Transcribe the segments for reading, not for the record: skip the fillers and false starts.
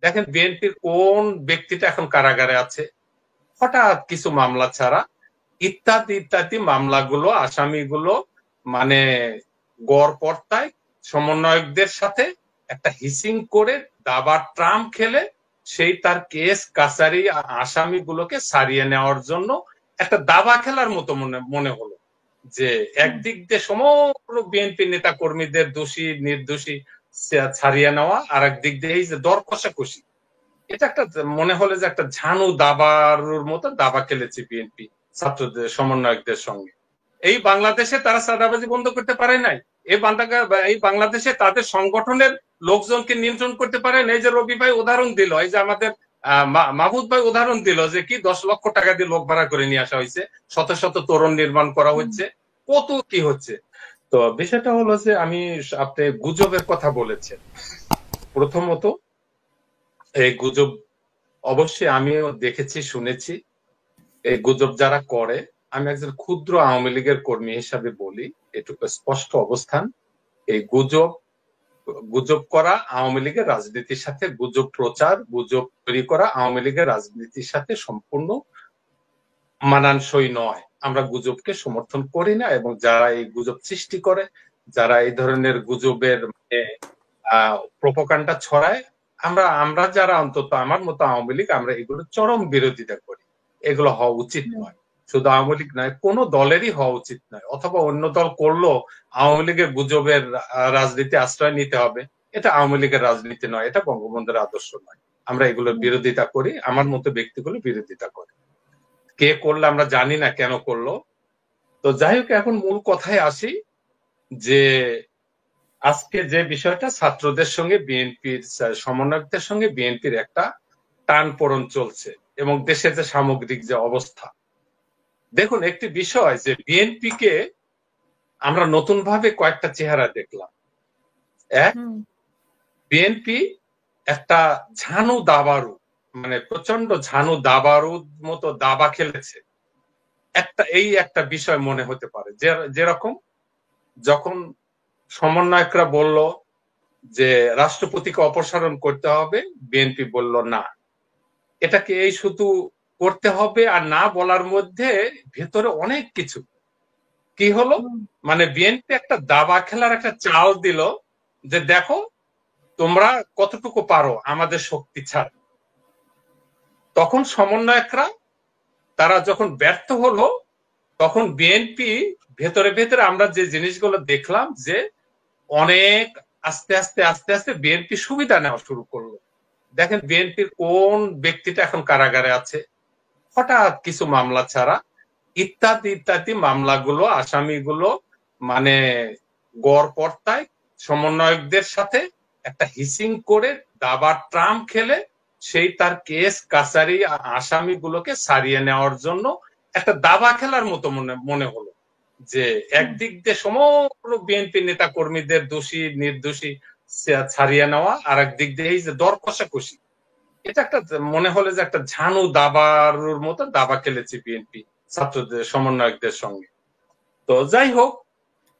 দেখেন বিএনপির কোন ব্যক্তিটা এখন কারাগারে আছে, হঠাৎ কিছু মামলা ছাড়া ইত্যাদি ইত্যাদি মামলাগুলো আসামিগুলো মানে গড়পড়তায় সমন্বয়কদের সাথে একটা হিসিং করে দাবার ট্রাম্প খেলে সেই তার কেস কাছারি আসামিগুলোকে সারিয়ে নেওয়ার জন্য একটা দাবা খেলার মতো মনে হলো, যে একদিক দিয়ে সমগ্র বিএনপি নেতা কর্মীদের দোষী নির্দোষী ছাড়িয়ে নেওয়া, আর একদিক দিয়ে এই যে দর কষাকষি, এটা একটা মনে হলো যে একটা ঝানু দাবারুর মতো দাবা খেলেছে বিএনপি ছাত্রদের সমন্বয়কদের সঙ্গে। এই বাংলাদেশে তারা চাঁদাবাজি বন্ধ করতে পারে নাই, এই বাংলাদেশে তাদের সংগঠনের লোকজনকে নিয়ন্ত্রণ করতে পারে না। এই যে রবি ভাই উদাহরণ দিল, এই যে আমাদের মাহবুব ভাই উদাহরণ দিল যে কি 10 লক্ষ টাকা দিয়ে লোক ভাড়া করে নিয়ে আসা হয়েছে, শত শত তোরণ নির্মাণ করা হচ্ছে, কত কি হচ্ছে। তো বিষয়টা হলো যে আপনি গুজবের কথা বলেছেন। প্রথমত এই গুজব অবশ্যই আমিও দেখেছি, শুনেছি। এই গুজব যারা করে, আমি একজন ক্ষুদ্র আওয়ামী লীগের কর্মী হিসাবে বলি, এটুকু স্পষ্ট অবস্থান, এই গুজব করা আওয়ামী লীগের রাজনীতির সাথে, গুজব প্রচার, গুজব তৈরি করা আওয়ামী লীগের রাজনীতির সাথে সম্পূর্ণ মানানসই নয়। আমরা গুজবকে সমর্থন করি না, এবং যারা এই গুজব সৃষ্টি করে, যারা এই ধরনের গুজবের প্রোপাগান্ডা ছড়ায়, আমরা যারা, অন্তত আমার মতো আওয়ামী লীগ, আমরা এগুলো চরম বিরোধিতা করি। এগুলো হওয়া উচিত নয়, শুধু আওয়ামী লীগ নয়, কোন দলেরই হওয়া উচিত নয়। অথবা অন্য দল করলো আওয়ামী লীগের গুজবের রাজনীতি আশ্রয় নিতে হবে, এটা আওয়ামী লীগের রাজনীতি নয়, এটা বঙ্গবন্ধুর আদর্শ নয়। আমরা এগুলোর বিরোধিতা করি, আমার মতো ব্যক্তিগুলো বিরোধিতা করে। কে করলে আমরা জানি না, কেন করলো। তো যাই হোক, এখন মূল কথায় আসি, যে আজকে যে বিষয়টা, ছাত্রদের সঙ্গে বিএনপির সমন্বয়কদের সঙ্গে বিএনপির একটা টানপোড়েন চলছে, এবং দেশের যে সামগ্রিক যে অবস্থা, দেখুন একটি বিষয়, যে বিএনপিকে আমরা নতুন ভাবে কয়েকটা চেহারা দেখলাম। এক, বিএনপি একটা ঝানু দাবারু, মানে প্রচন্ড ঝানু দাবারুর মতো দাবা খেলেছে। একটা বিষয় মনে হতে পারে, যেরকম যখন সমন্বয়করা বলল যে রাষ্ট্রপতিকে অপসারণ করতে হবে, বিএনপি বলল না। এটাকে এই শুধু করতে হবে আর না বলার মধ্যে ভেতরে অনেক কিছু। কি হলো, মানে বিএনপি একটা দাবা খেলার একটা চাল দিল, যে দেখো তোমরা কতটুকু পারো আমাদের শক্তি ছাড়। তখন সমন্বয়করা তারা যখন ব্যর্থ হলো, তখন বিএনপি ভেতরে ভেতরে আমরা যে জিনিসগুলো দেখলাম, যে অনেক আস্তে আস্তে আস্তে আস্তে বিএনপি সুবিধা নেওয়া শুরু করলো। দেখেন বিএনপির কোন ব্যক্তিটা এখন কারাগারে আছে, হঠাৎ কিছু মামলা ছাড়া ইত্যাদি ইত্যাদি মামলাগুলো আসামিগুলো মানে গড়পড়তায় সমন্বয়কদের সাথে একটা হিসিং করে দাবার ট্রাম্প খেলে সেই তার কেস কাছারি আসামিগুলোকে সারিয়ে নেওয়ার জন্য একটা দাবা খেলার মতো মনে হলো, যে একদিক দিয়ে সমগ্র বিএনপি নেতা কর্মীদের দোষী নির্দোষী ছাড়িয়ে নেওয়া, আর একদিক দিয়ে এই যে দর কষাকষি, এটা একটা মনে হলো যে একটা ঝানু দাবারুর মতো দাবা খেলেছে বিএনপি ছাত্রদের সমন্বয়কদের সঙ্গে। তো যাই হোক,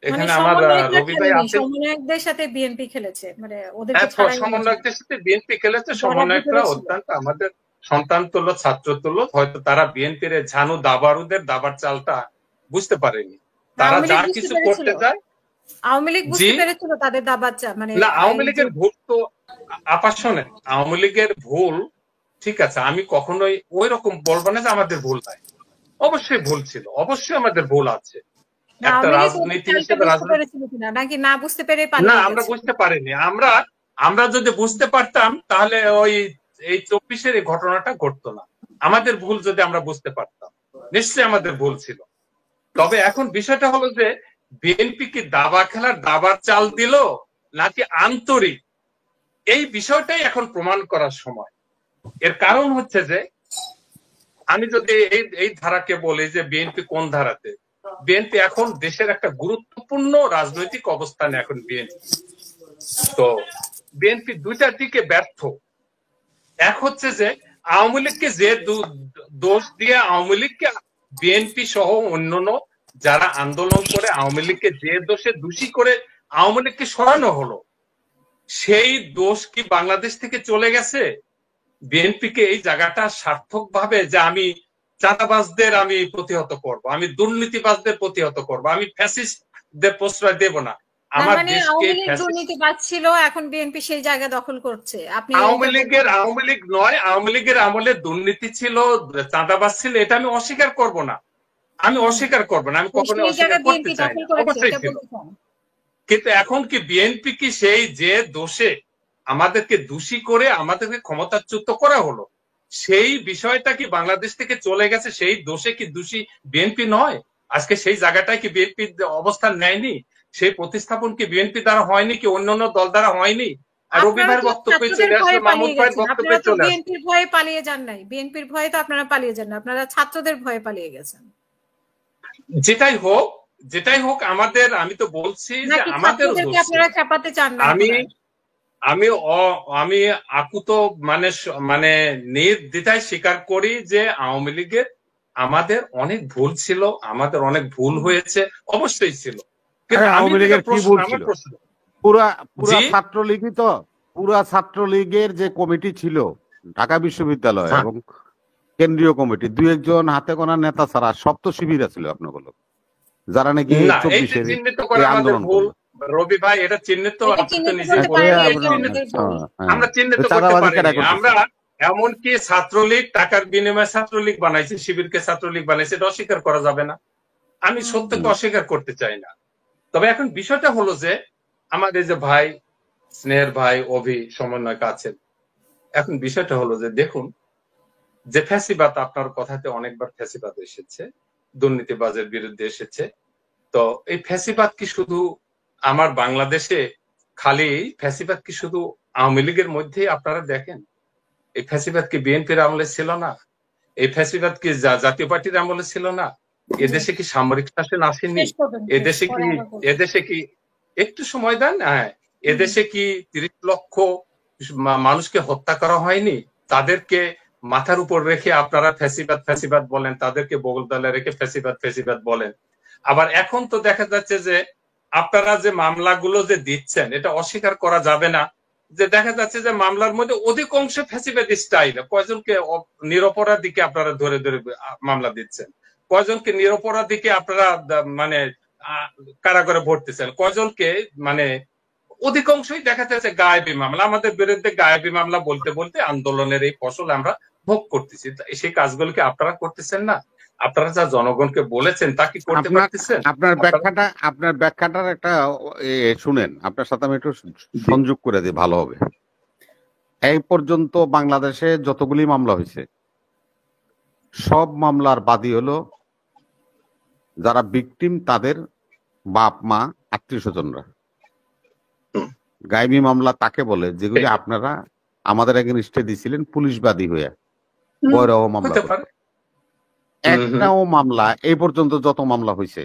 এখানে আমার রবি ভাই আছে, সমন্বয়কদের সাথে বিএনপি খেলেছে, মানে সমন্বয়কদের সাথে বিএনপি খেলেছে। সমন্বয়করা অত্যন্ত আমাদের সন্তান তুল্য, ছাত্র তুল্য। হয়তো তারা বিএনপির ঝানু দাবারুদের দাবার চালটা বুঝতে পারেনি। তারা যা কিছু করতে যায়, আওয়ামী লীগ বুঝতে পেরেছিল তাদের দাবার চাল, মানে না, আওয়ামী লীগের ভুল তো আপাসনে, আওয়ামী লীগের ভুল ঠিক আছে, আমি কখনোই ওই রকম বলবো না যে আমাদের ভুল নাই। অবশ্যই ভুল ছিল, অবশ্যই আমাদের ভুল আছে। একটা রাজনীতি হিসেবে নাকি না বুঝতে পেরে না, আমরা বুঝতে পারিনি। আমরা যদি বুঝতে পারতাম, তাহলে এই 24-এর এই ঘটনাটা ঘটতো না। আমাদের ভুল যদি আমরা বুঝতে পারতাম, নিশ্চয়ই আমাদের ভুল ছিল। তবে এখন বিষয়টা হলো যে বিএনপি কি দাবা খেলার দাবার চাল দিল নাকি আন্তরিক, এই বিষয়টাই এখন প্রমাণ করার সময়। এর কারণ হচ্ছে যে আমি যদি এই ধারাকে বলি যে বিএনপি কোন ধারাতে, বিএনপি এখন দেশের একটা গুরুত্বপূর্ণ রাজনৈতিক অবস্থানে এখন বিএনপি। তো বিএনপি দুইটার দিকে ব্যর্থ। এক হচ্ছে যে আওয়ামী লীগকে যে দোষ দিয়ে আওয়ামী লীগকে বিএনপি সহ অন্যান্য যারা আন্দোলন করে আওয়ামী লীগকে যে দোষে দোষী করে আওয়ামী লীগকে সরানো হলো, সেই দোষ কি বাংলাদেশ থেকে চলে গেছে? বিএনপিকে এই জায়গাটা সার্থক ভাবে যে আমি চাঁদাবাজদের আমি প্রতিহত করব, আমি দুর্নীতিবাজদের প্রতিহত করব, আমি ফ্যাসিস্টদের প্রশ্রয় দেব না। আমার দেশকে দুর্নীতিবাজ ছিল, এখন বিএনপি সেই জায়গা দখল করছে। আপনি আওয়ামী লীগ নয়, আওয়ামী লীগের আমলে দুর্নীতি ছিল, চাঁদাবাজ ছিল, এটা আমি অস্বীকার করব না, আমি অস্বীকার করব না, আমি কখনো অস্বীকার করতে চাই না, অবশ্যই ছিল। কিন্তু এখন কি বিএনপি কি সেই যে দোষে আমাদেরকে দোষী করে আমাদেরকে ক্ষমতাচ্যুত করা হলো, সেই বিষয়টা কি বাংলাদেশ থেকে চলে গেছে, সেই দোষে কি দোষী বিএনপি নয়? আজকে সেই জায়গাটায় কি বিএনপি অবস্থান নেয়নি? সেই প্রতিস্থাপন কি বিএনপি দ্বারা হয়নি, কি অন্যান্য দল দ্বারা হয়নি? আর রবি ভাইয়ের বক্তব্যে চলে আসলো, মাহমুদ ভাইয়ের বক্তব্যে চলে আসলো। বিএনপির ভয়ে পালিয়ে যান নাই, বিএনপির ভয়ে তো আপনারা পালিয়ে যান না, আপনারা ছাত্রদের ভয়ে পালিয়ে গেছেন। যেটাই হোক আমাদের, আমি তো বলছি যে আমাদের আপনারা চাপাতে চান না। আমি আকুত মানে নির্দ্বিধায় স্বীকার করি যে আওয়ামী লীগের আমাদের অনেক ভুল ছিল, আমাদের অনেক ভুল হয়েছে, অবশ্যই ছিল। আওয়ামী লীগের কি ভুল ছিল? পুরা ছাত্রলীগই তো, পুরা ছাত্রলীগের যে কমিটি ছিল ঢাকা বিশ্ববিদ্যালয় এবং কেন্দ্রীয় কমিটি, দুই একজন হাতে গোনা নেতা ছাড়া সব তো শিবির ছিল আপনার বলো, যারা নাকি 24-এর আন্দোলন করলো। রবি ভাই এটা চিহ্নিত, আমরা চিহ্নিত করতে পারি। আমরা এমনকি ছাত্রলীগ টাকার বিনিময়ে ছাত্রলীগ বানাইছে, শিবিরকে ছাত্রলীগ বানাইছে, এটা অস্বীকার করা যাবে না। আমি সত্যকে অস্বীকার করতে চাই না। তবে এখন বিষয়টা হলো যে আমাদের যে ভাই, স্নেহের ভাই অভি সমন্বয়ক আছেন, এখন বিষয়টা হলো যে দেখুন, যে ফ্যাসিবাদ, আপনার কথাতে অনেকবার ফ্যাসিবাদ এসেছে, দুর্নীতিবাজের বিরুদ্ধে এসেছে। তো এই ফ্যাসিবাদ কি শুধু আমার বাংলাদেশে, খালি ফ্যাসিবাদ কি শুধু আওয়ামী লীগের মধ্যেই আপনারা দেখেন? এই ফ্যাসিবাদ কি বিএনপির আমলে ছিল না? এই ফ্যাসিবাদ কি জাতীয় পার্টির আমলে ছিল না? এদেশে কি সামরিক শাসন আসেনি? এদেশে কি একটু সময় দেন, হ্যাঁ, এদেশে কি 30 লক্ষ মানুষকে হত্যা করা হয়নি? তাদেরকে মাথার উপর রেখে আপনারা ফ্যাসিবাদ বলেন, তাদেরকে বগল তলে রেখে ফ্যাসিবাদ বলেন। আবার এখন তো দেখা যাচ্ছে যে আপনারা যে মামলাগুলো যে দিচ্ছেন, এটা অস্বীকার করা যাবে না যে দেখা যাচ্ছে যে মামলার মধ্যে অধিকাংশ ফ্যাসিবাদী স্টাইল। কয়জনকে নিরপরাধীকে আপনারা ধরে ধরে মামলা দিচ্ছেন, কয়জনকে নিরপরাধীকে আপনারা মানে কারাগারে ভরতেছেন, কয়জনকে মানে অধিকাংশই দেখা যাচ্ছে গায়েবী মামলা। আমাদের বিরুদ্ধে গায়েবী মামলা বলতে বলতে আন্দোলনের এই ফসল আমরা ভোগ করতেছি। সেই কাজগুলোকে আপনারা করতেছেন না? আপনারা যা জনগণকে বলেছেন তা কি করতে পারতেছেন? আপনার ব্যাখ্যাটার একটা শুনেন, আপনার সাথে আমি একটু সংযোগ করে দিই, ভালো হবে। এই পর্যন্ত বাংলাদেশে যতগুলি মামলা হয়েছে, সব মামলার বাদী হলো যারা ভিকটিম, তাদের বাপ মা আত্মীয় স্বজনরা। গায়েবী মামলা তাকে বলে যেগুলি আপনারা আমাদের এগেইনস্টে দিছিলেন পুলিশ বাদী হয়ে, বৈরহ মামলা। একটাও মামলা এই পর্যন্ত যত মামলা হয়েছে,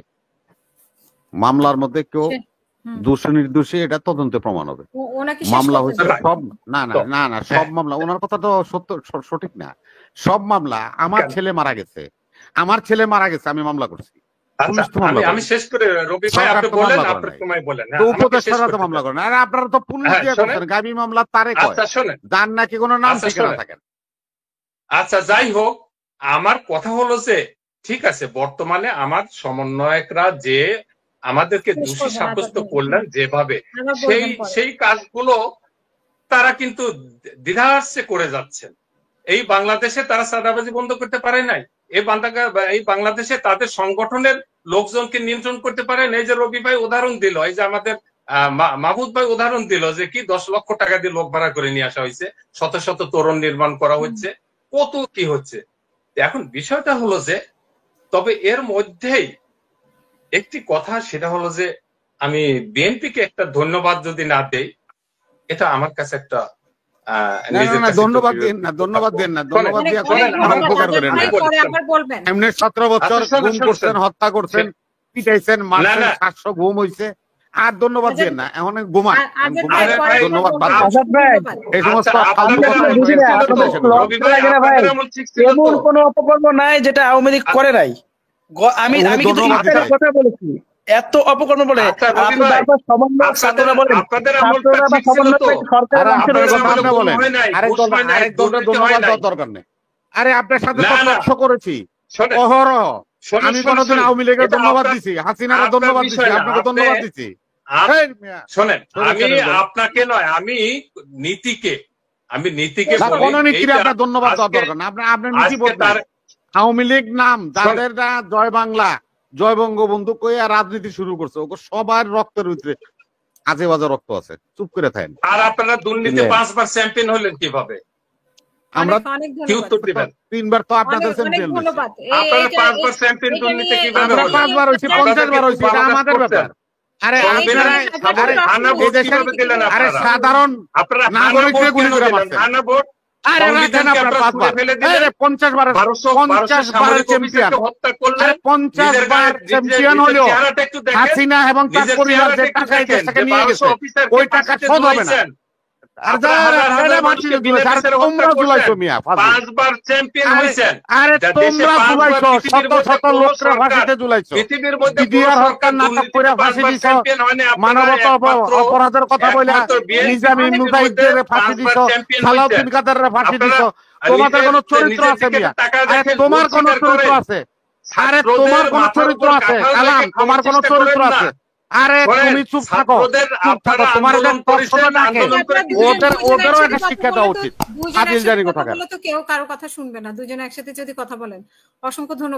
মামলার মধ্যে কেউ দোষী নির্দোষী এটা তদন্তে প্রমাণ হবে। মামলা হয়েছে সব, না সব মামলা, ওনার কথা তো সঠিক না। সব মামলা, আমার ছেলে মারা গেছে, আমি মামলা করছি, আমি শেষ করে রবি ভাই আপনি বলেন, আপনি সময় বলেন। উপদেষ্টারা তো মামলা করেন, আর আপনারা তো পুলিশ দিয়ে করছেন। গাবি মামলা তারে কয়, যার নাকি কোনো নাম ঠিকানা থাকে না। আচ্ছা, যাই হোক, আমার কথা হলো যে ঠিক আছে, বর্তমানে আমার সমন্বয়করা যে আমাদেরকে দোষী সাব্যস্ত করলেন যেভাবে, সেই কাজগুলো তারা কিন্তু দ্বিধার্ষে করে যাচ্ছেন। এই বাংলাদেশে তারা চাঁদাবাজি বন্ধ করতে পারে নাই, এই বাংলাদেশে তাদের সংগঠনের লোকজনকে নিয়ন্ত্রণ করতে পারে না। এই যে রবি ভাই উদাহরণ দিল, এই যে আমাদের মাহমুদ ভাই উদাহরণ দিল যে কি 10 লক্ষ টাকা দিয়ে লোক ভাড়া করে নিয়ে আসা হয়েছে, শত শত তোরণ নির্মাণ করা হচ্ছে, কত কি হচ্ছে। এখন বিষয়টা হলো যে, তবে এর মধ্যেই একটি কথা, সেটা হলো যে আমি বিএনপিকে একটা ধন্যবাদ যদি না দেই, এটা আমার কাছে একটা ধন্যবাদ দেন না, ধন্যবাদ দিয়ে উপকার করেন না। এমনি 17 বছর গুম করছেন, হত্যা করছেন, পিটাইছেন, মারছেন, 700 গুম হয়েছে, আর ধন্যবাদ দেন না। এখন ঘুমান, ধন্যবাদ বাদ এই সমস্ত এমন কোন অপকর্ম নাই যেটা আওয়ামী লীগ করে নাই। আমি কথা বলেছি, এত অপকর্ম বলে আচ্ছা, আপনি রবি ভাই, বারবার সমন্বয় ছাত্ররা বলেন আপনাদের আমলটা ছাত্ররা বা ঠিক ছিল সমন্বয় তো? সরকার আরে অংশের আপনার আপনাদের কথা আমলে আপনি গুম বলেন, হয় নাই, ঘুষ হয় নাই, আরেকজনের দুর্নীতি হয় ধন্যবাদ নাই। দেওয়ার দরকার নেই। আরে আপনার সাথে না, তো না। টকশো করেছি শোনেন, অহরহ। শোনেন, আমি শোনেন, কোনোদিন শোনেন। আওয়ামী লীগের এটা ধন্যবাদ আপনার- দিছি, হাসিনার আপনার ধন্যবাদ দিছি, বিষয় না। আপনাকে আপনি- ধন্যবাদ দিছি। আপ- এই মিয়া, শোনেন, সরে আমি চলে যান। আপনাকে নয়, আমি নীতিকে না, বলি। কোনো নীতির এইটা আপনার ধন্যবাদ দেওয়ার আজকে- দরকার না। আপনার নীতি আজকে বোধ তার নাই। আওয়ামী লীগ নাম যাদের জয় বাংলা জয় বঙ্গবন্ধু কইয়া রাজনীতি শুরু করছে, ওকে সবার রক্তের ভিতরে আজে বাজে রক্ত আছে। চুপ করে থাকেন। আর আপনারা দুর্নীতি 5 বার চ্যাম্পিয়ন হলেন কিভাবে? আমরা অনেক কি ধন্যবাদ। উত্তর দিবেন? 3 বার তো আপনাদের অনেক চ্যাম্পিয়ন হয়েছে। ধন্যবাদ। আপনারা 5 বার চ্যাম্পিয়ন এটা দুর্নীতি নিয়ে- কিভাবে আমরা হলেন? 5 বার হয়েছি, 50 বার হয়েছি, এটা আমাদের ব্যাপার। আরে আপনারা এই দেশের আরে সাধারণ নাগরিকদের গুলি করে মারছেন। আরে রাখেন আপনার 5 বার, আরে 50 বারের 50 বারের চ্যাম্পিয়ন, আরে 50 বার চ্যাম্পিয়ন হলো হাসিনা এবং তার পরিবার যে টাকা এই দেশ থেকে নিয়ে গেছে, ওই টাকা শোধ হবে না। আর যারা মাটি জুলাইছে, আর তোমরা জুলাইছো মিয়া ফাঁসি। 5 বার চ্যাম্পিয়ন হয়েছেন। আরে যা তোমরা দেশে 5 বার জুলাইছো, পৃথিবীর শত মধ্যে শত কোনো লোকরে সরকার- ফাঁসিতে জুলাইছো। পৃথিবীর মধ্যে বিডিআর কোনো হত্যা সরকার নাটক করে দুর্নীতিতে ফাঁসি 5 বার দিছো, চ্যাম্পিয়ন হয়নি। আপনারা মানবতা একমাত্র অপরাধের কথা বলে নিজামী মুজাহিদের ফাঁসি দিছো, সালাউদ্দিন কাদেরের ফাঁসি দিছো। তোমাদের কোনো চরিত্র আছে মিয়া? আরে তোমার কোনো চরিত্র আছে? আরে তোমার কোনো চরিত্র আছে? কালাম, তোমার কোনো চরিত্র আছে? আরে তুমি চুপ থাকো, চুপ থাকো। তোমার যে কষ্টটা থাকে ওদেরও একটা শিক্ষা দেওয়া উচিত। আদিল জানি কোথাকার। তো কেউ কারো কথা শুনবে না। দুজনে একসাথে যদি কথা বলেন। অসংখ্য ধন্যবাদ।